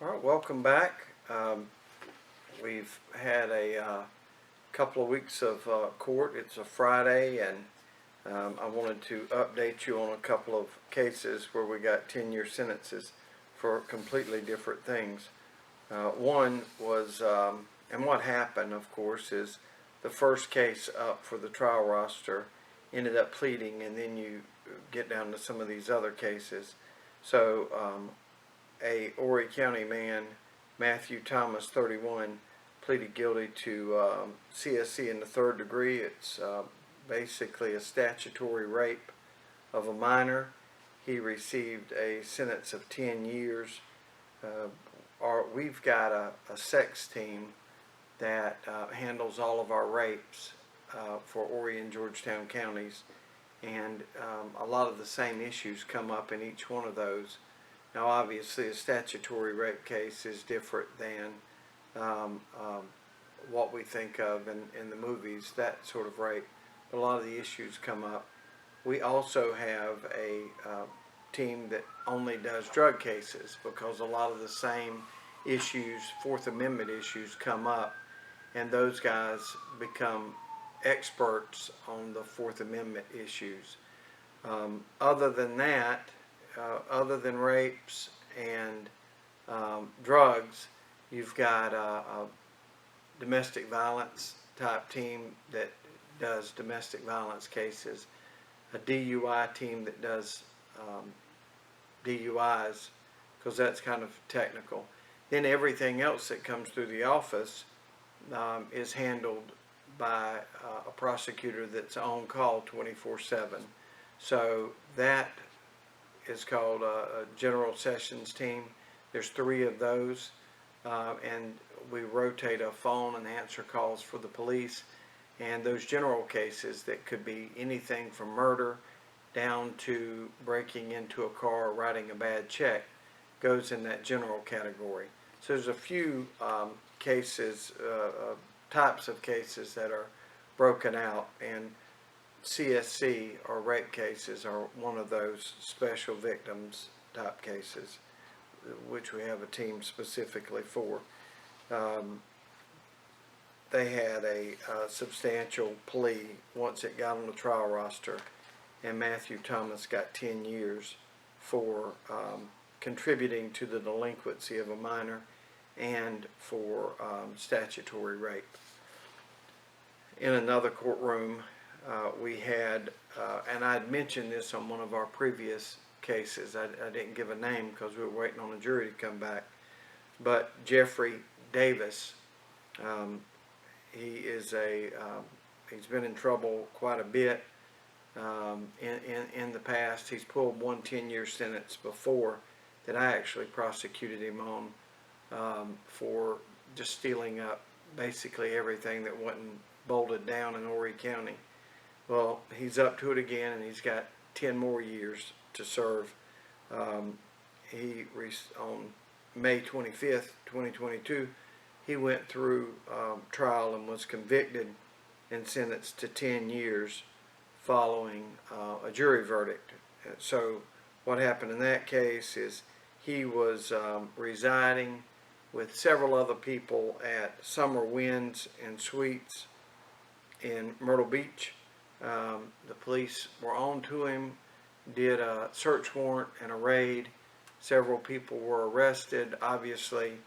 All right, welcome back. We've had a couple of weeks of court. It's a Friday, and I wanted to update you on a couple of cases where we got 10-year sentences for completely different things. One was, and what happened, of course, is the first case up for the trial roster ended up pleading, and then you get down to some of these other cases. So, a Horry County man, Matthew Thomas, 31, pleaded guilty to CSC in the third degree. It's basically a statutory rape of a minor. He received a sentence of 10 years. We've got a sex team that handles all of our rapes for Horry and Georgetown counties, and a lot of the same issues come up in each one of those. Now, obviously, a statutory rape case is different than what we think of in the movies, that sort of rape. But a lot of the issues come up. We also have a team that only does drug cases because a lot of the same issues, Fourth Amendment issues, come up, and those guys become experts on the Fourth Amendment issues. Other than that, other than rapes and drugs, you've got a domestic violence type team that does domestic violence cases, a DUI team that does DUIs, because that's kind of technical. Then everything else that comes through the office is handled by a prosecutor that's on call 24/7. So that is called a General Sessions team. There's 3 of those, and we rotate a phone and answer calls for the police. And those general cases that could be anything from murder down to breaking into a car or writing a bad check goes in that general category. So there's a few cases, types of cases that are broken out, and CSC, or rape cases, are one of those special victims type cases, which we have a team specifically for. They had a substantial plea once it got on the trial roster, and Matthew Thomas got 10 years for contributing to the delinquency of a minor and for statutory rape. In another courtroom, we had, and I'd mentioned this on one of our previous cases. I didn't give a name because we were waiting on the jury to come back. But Jeffrey Davis, he's been in trouble quite a bit in the past. He's pulled one 10-year sentence before that I actually prosecuted him on for just stealing up basically everything that wasn't bolted down in Horry County. Well, he's up to it again, and he's got 10 more years to serve. On May 25th, 2022, he went through trial and was convicted and sentenced to 10 years following a jury verdict. So what happened in that case is he was residing with several other people at Summer Winds and Suites in Myrtle Beach. The police were on to him, did a search warrant and a raid. Several people were arrested. Obviously,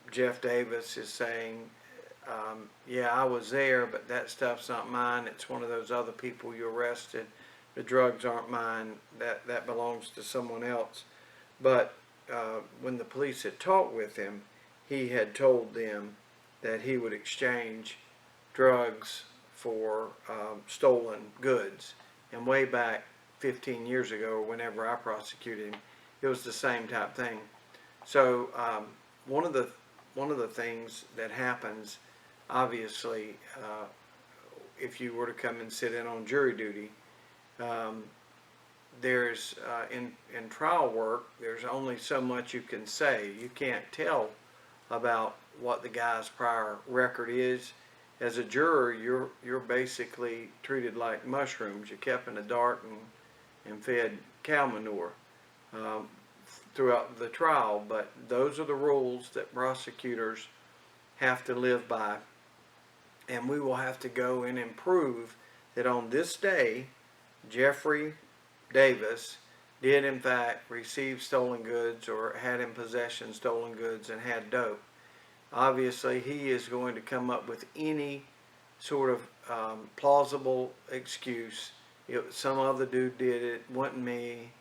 Jeff Davis is saying, yeah, I was there, but that stuff's not mine. It's one of those other people you arrested. The drugs aren't mine. That belongs to someone else. But when the police had talked with him, he had told them that he would exchange drugs for stolen goods. And way back 15 years ago, whenever I prosecuted him, it was the same type thing. So one of the things that happens, obviously, if you were to come and sit in on jury duty, there's in trial work, there's only so much you can say. You can't tell about what the guy's prior record is. As a juror, you're basically treated like mushrooms. You're kept in the dark and fed cow manure. throughout the trial, but those are the rules that prosecutors have to live by. And we will have to go in and prove that on this day, Jeffrey Davis did in fact receive stolen goods or had in possession stolen goods and had dope. Obviously, he is going to come up with any sort of plausible excuse. Some other dude did it, wasn't me,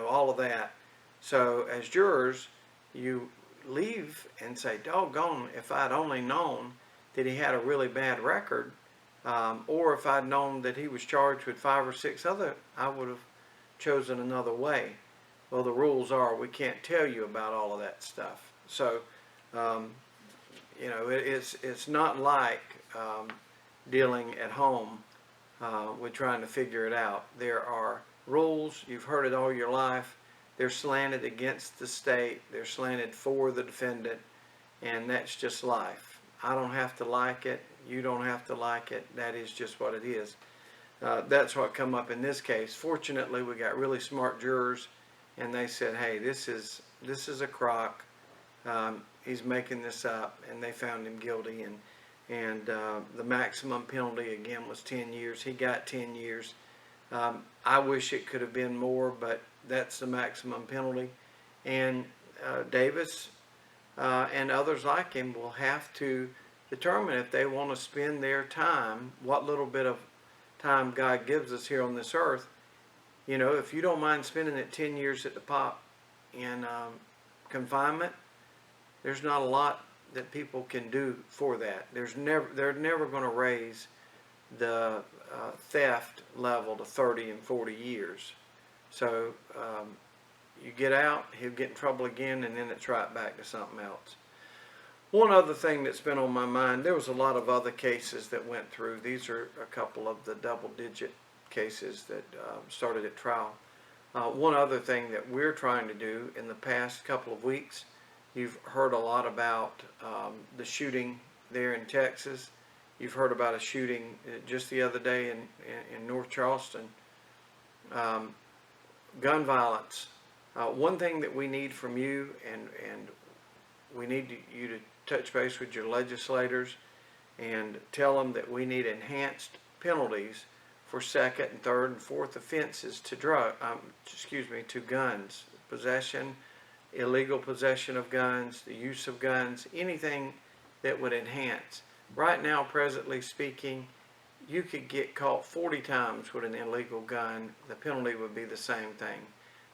all of that. So as jurors, you leave and say, doggone, if I'd only known that he had a really bad record, or if I'd known that he was charged with 5 or 6 other, I would have chosen another way. Well, the rules are we can't tell you about all of that stuff. So, it's not like dealing at home with trying to figure it out. There are rules. You've heard it all your life. They're slanted against the state. They're slanted for the defendant, and that's just life. I don't have to like it. You don't have to like it. That is just what it is. That's what come up in this case. Fortunately, we got really smart jurors, and they said, "Hey, this is a crock. He's making this up," and they found him guilty. And the maximum penalty again was 10 years. He got 10 years. I wish it could have been more, but that's the maximum penalty. And Davis and others like him will have to determine if they want to spend their time, what little bit of time God gives us here on this earth. If you don't mind spending it 10 years at the pop in confinement, there's not a lot that people can do for that. They're never going to raise the theft level to 30 and 40 years. So you get out, he'll get in trouble again, and then it's right back to something else. One other thing that's been on my mind, there was a lot of other cases that went through. These are a couple of the double-digit cases that started at trial. One other thing that we're trying to do in the past couple of weeks, you've heard a lot about the shooting there in Texas. You've heard about a shooting just the other day in North Charleston. Gun violence. One thing that we need from you, and we need you to touch base with your legislators and tell them that we need enhanced penalties for second and third and fourth offenses to to guns, possession, illegal possession of guns, the use of guns, anything that would enhance. Right now, presently speaking, you could get caught 40 times with an illegal gun. The penalty would be the same thing.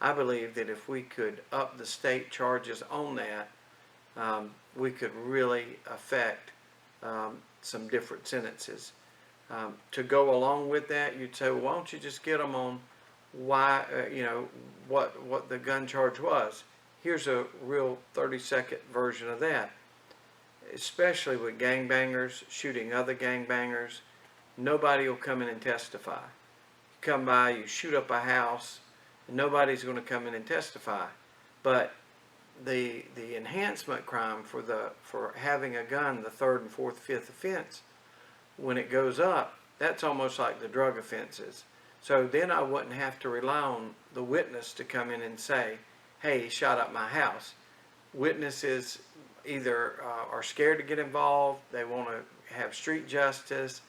I believe that if we could up the state charges on that, we could really affect some different sentences. To go along with that, you'd say, well, why don't you just get them on what the gun charge was? Here's a real 30-second version of that. Especially with gangbangers shooting other gangbangers, nobody will come in and testify. You come by, you shoot up a house, and nobody's going to come in and testify. But the enhancement crime for having a gun, the third and fourth, fifth offense, when it goes up, that's almost like the drug offenses. So then I wouldn't have to rely on the witness to come in and say, hey, he shot up my house. Witnesses either are scared to get involved, they want to have street justice,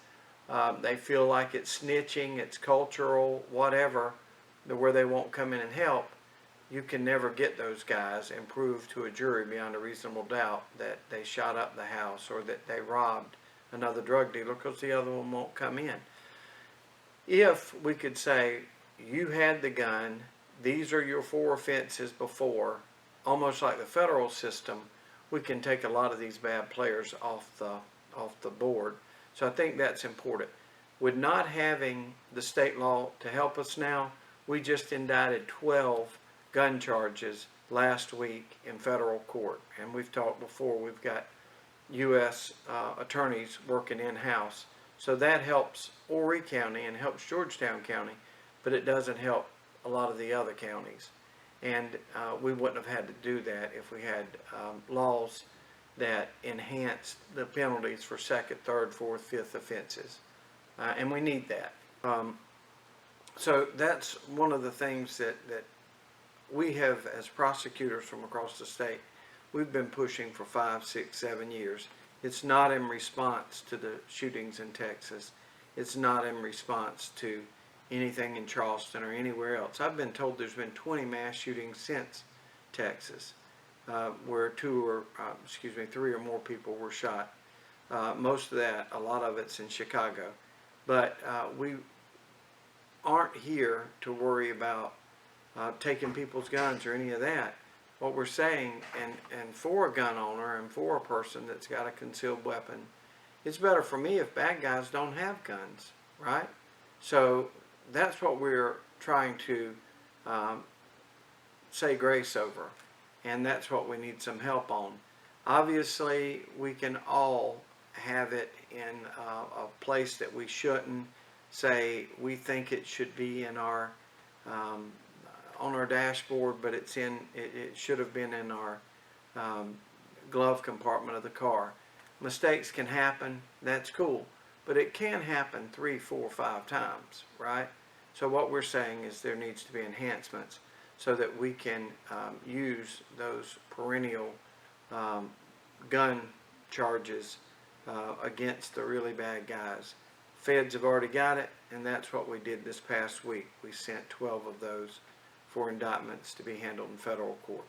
they feel like it's snitching, it's cultural, whatever, where they won't come in and help. You can never get those guys and prove to a jury beyond a reasonable doubt that they shot up the house or that they robbed another drug dealer, because the other one won't come in. If we could say, you had the gun, these are your 4 offenses before, almost like the federal system, we can take a lot of these bad players off the board. So I think that's important. With not having the state law to help us now, we just indicted 12 gun charges last week in federal court. And we've talked before, we've got U.S. attorneys working in-house. So that helps Horry County and helps Georgetown County, but it doesn't help a lot of the other counties. And we wouldn't have had to do that if we had laws that enhanced the penalties for second, third, fourth, fifth offenses. And we need that. So that's one of the things that we have, as prosecutors from across the state, we've been pushing for 5, 6, 7 years. It's not in response to the shootings in Texas. It's not in response to anything in Charleston or anywhere else. I've been told there's been 20 mass shootings since Texas, where 3 or more people were shot. Most of that, a lot of it's in Chicago. But we aren't here to worry about taking people's guns or any of that. What we're saying, and for a gun owner and for a person that's got a concealed weapon, it's better for me if bad guys don't have guns, right? So that's what we're trying to say grace over, and that's what we need some help on. Obviously, we can all have it in a place that we shouldn't. Say we think it should be in our on our dashboard, but it should have been in our glove compartment of the car. Mistakes can happen, that's cool, but it can happen 3, 4, 5 times, right? So what we're saying is there needs to be enhancements so that we can use those perennial gun charges against the really bad guys. Feds have already got it, and that's what we did this past week. We sent 12 of those for indictments to be handled in federal court.